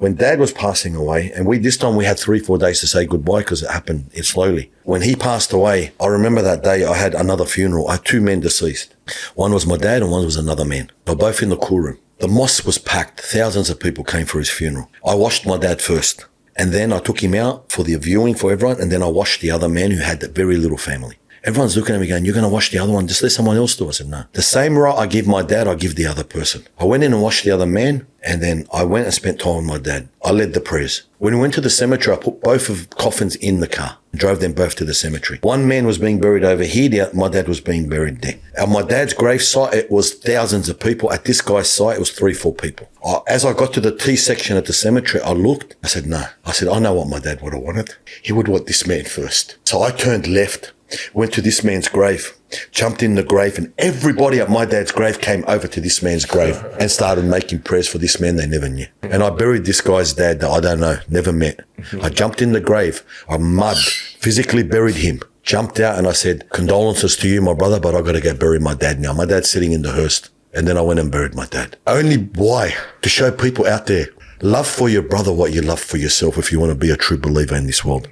When Dad was passing away, and this time we had 3-4 days to say goodbye because it happened slowly. When he passed away, I remember that day I had another funeral. I had 2 men deceased. One was my dad and one was another man. They're both in the cool room. The mosque was packed. Thousands of people came for his funeral. I washed my dad first. And then I took him out for the viewing for everyone. And then I washed the other man who had very little family. Everyone's looking at me going, you're going to wash the other one? Just let someone else do it. I said, no. The same right I give my dad, I give the other person. I went in and washed the other man, and then I went and spent time with my dad. I led the prayers. When we went to the cemetery, I put both of coffins in the car and drove them both to the cemetery. One man was being buried over here, my dad was being buried there. At my dad's grave site, it was thousands of people. At this guy's site, it was 3-4 people. As I got to the T section at the cemetery, I looked. I said, no. I said, I know what my dad would have wanted. He would want this man first. So I turned left, went to this man's grave, jumped in the grave, and everybody at my dad's grave came over to this man's grave and started making prayers for this man they never knew. And I buried this guy's dad that I don't know, never met. I jumped in the grave, I physically buried him, jumped out, and I said, condolences to you, my brother, but I've got to go bury my dad now. My dad's sitting in the hearse. And then I went and buried my dad. Only why? To show people out there, love for your brother what you love for yourself if you want to be a true believer in this world.